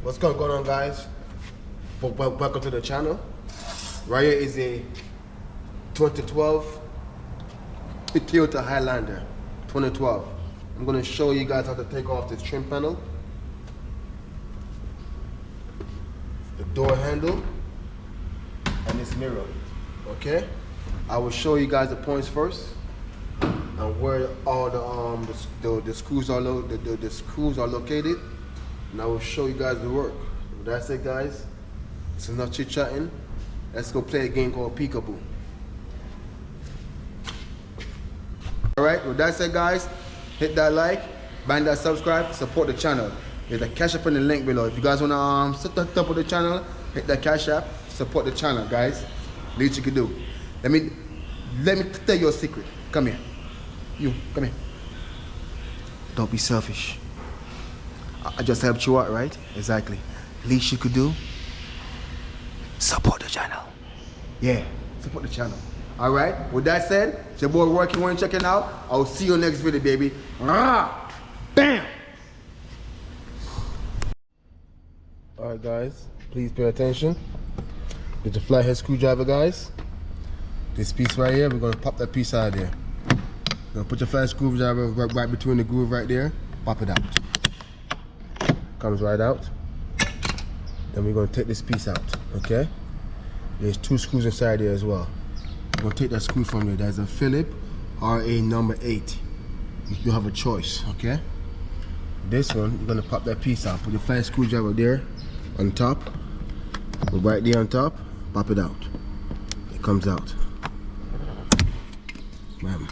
What's going on, guys? Welcome to the channel. Right here is a 2012 Toyota Highlander 2012. I'm going to show you guys how to take off this trim panel, the door handle, and this mirror. Okay, I will show you guys the points first and where all the screws are the screws are located, and I will show you guys the work. That's it, guys. It's enough chit chatting. Let's go play a game called Peekaboo. Alright, with that said, guys, hit that like, bang that subscribe, support the channel. There's a cash app in the link below. If you guys wanna sit on top of the channel, hit that cash app, support the channel, guys. Least you can do. Let me tell you a secret. Come here. You, come here. Don't be selfish. I just helped you out, right? Exactly. Least you could do, support the channel. Yeah, support the channel. All right, with that said, it's your boy Working One checking out. I'll see you next video, baby. Bam! All right, guys, please pay attention. Get your flathead screwdriver, guys. This piece right here, we're gonna pop that piece out of there. You're gonna put your flathead screwdriver right between the groove right there. Pop it out. Comes right out. Then we're gonna take this piece out, okay? There's 2 screws inside there as well. We're gonna take that screw from there. There's a Phillips RA number 8. You have a choice, okay? This one, you're gonna pop that piece out. Put your flat screwdriver there on top. Right there on top, pop it out. It comes out. Bam.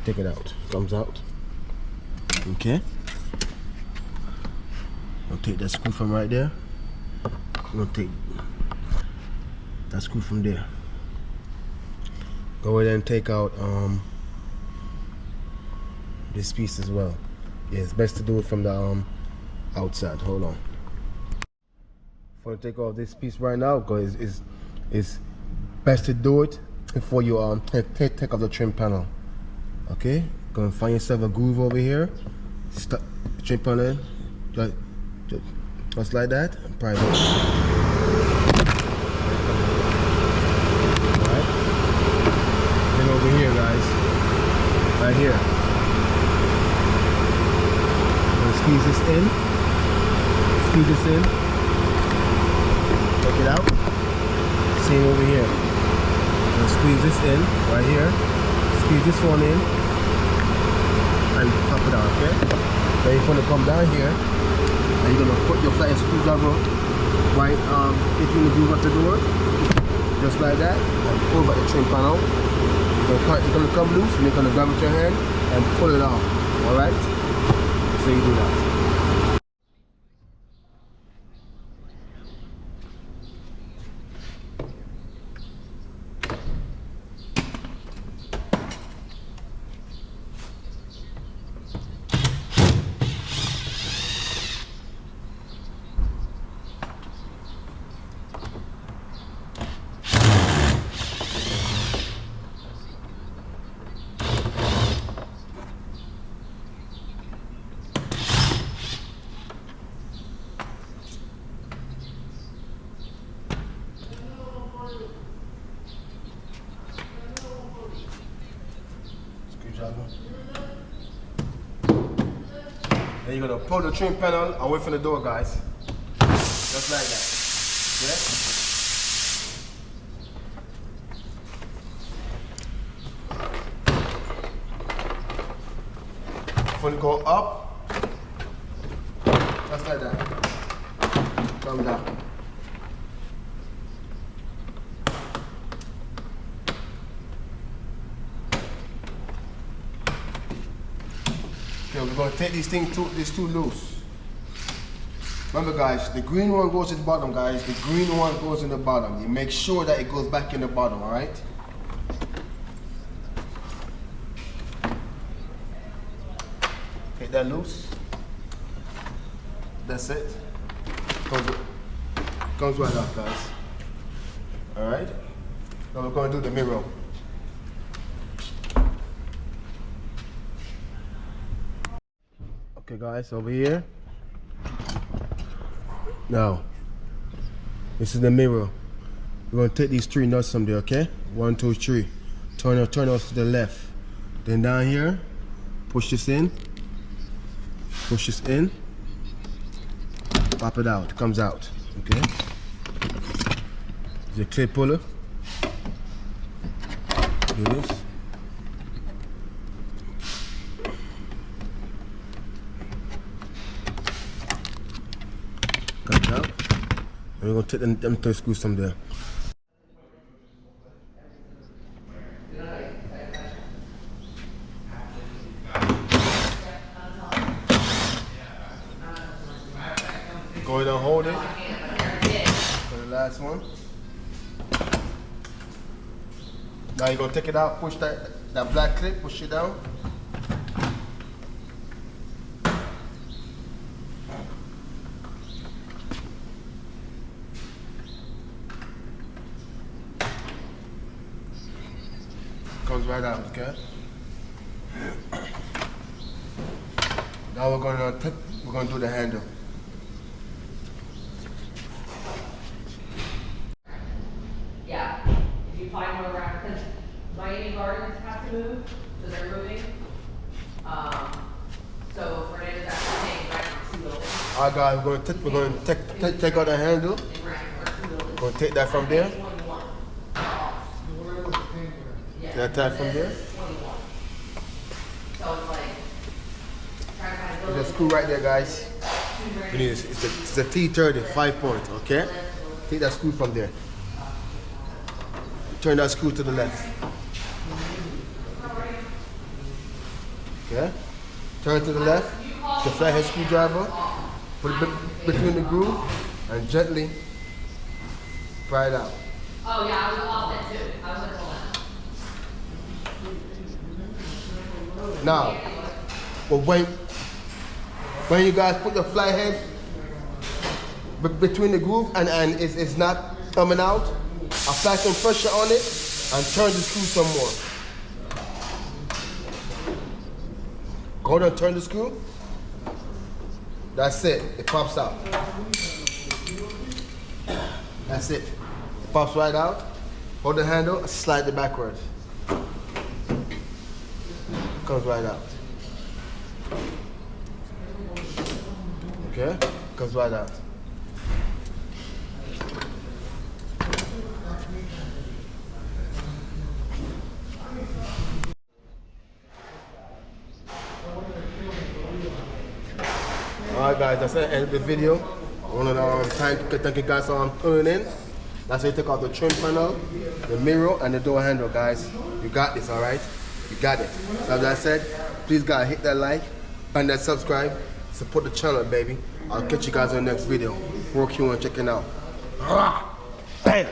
Take it out. Comes out. Okay? I'll take that screw from right there. I'm gonna take that screw from there. Go ahead and take out this piece as well. Yeah, it's best to do it from the outside. Hold on. For to take off this piece right now, because it's best to do it before you take off the trim panel. Okay, go and find yourself a groove over here. Start the trim panel. Just like that, and pry it off. Alright. Then over here, guys. Right here. I'm gonna squeeze this in. Squeeze this in. Take it out. Same over here. I'm gonna squeeze this in, right here. Squeeze this one in. And pop it out, okay? Then you're gonna come down here. And you're gonna put your flat screwdriver right between the groove of the door, just like that, and pull back the trim panel. It's gonna come loose, and you're gonna grab it with your hand and pull it off. All right? So you do that. Then you're gonna pull the trim panel away from the door, guys. Just like that. Yeah? When you go up, just like that. Come down. Okay, we're going to take these two loose. Remember, guys, the green one goes at the bottom, guys. The green one goes in the bottom. You make sure that it goes back in the bottom, all right? Take that loose. That's it. Comes right up, guys. All right? Now we're going to do the mirror. Okay guys, over here, Now, this is the mirror. We're gonna take these 3 nuts from there, okay? 1, 2, 3. Turn us to the left. Then down here, push this in. Push this in. Pop it out. It comes out. Okay? There's a clip puller. Do this. Cut it out. And we're gonna take them 3 screws from there. Go ahead and hold it for the last one. Now you're gonna take it out, push that black clip, push it down. Comes right out, okay? Now we're gonna do the handle. Yeah, if you find more around, because Miami Gardens have to move, so they're moving. So Fernando's actually staying right on 2 buildings. Alright guys, we're gonna take out the handle. We're gonna take that from there. That time from there. So it's like, trying to find a There's a screw right there, guys. We need it's a T30, 5 point, okay? Take that screw from there. Turn that screw to the left. Okay? Turn to the left. The flathead screwdriver. Put it between the groove and gently pry it out. Oh yeah, I was off that too. I was like, hold on. Now, but when you guys put the flathead between the groove and it's not coming out, apply some pressure on it and turn the screw some more. Go ahead and turn the screw. That's it. It pops out. That's it. It pops right out. Hold the handle, slide it backwards. Comes right out. Okay? Comes right out. Alright guys, that's the end of the video. I want to thank you guys for tuning in. That's how you take out the trim panel, the mirror, and the door handle, guys. You got this, alright? You got it. So as I said, please guys hit that like, and that subscribe, support the channel, baby. I'll catch you guys in the next video. Work you on checking out. Bam!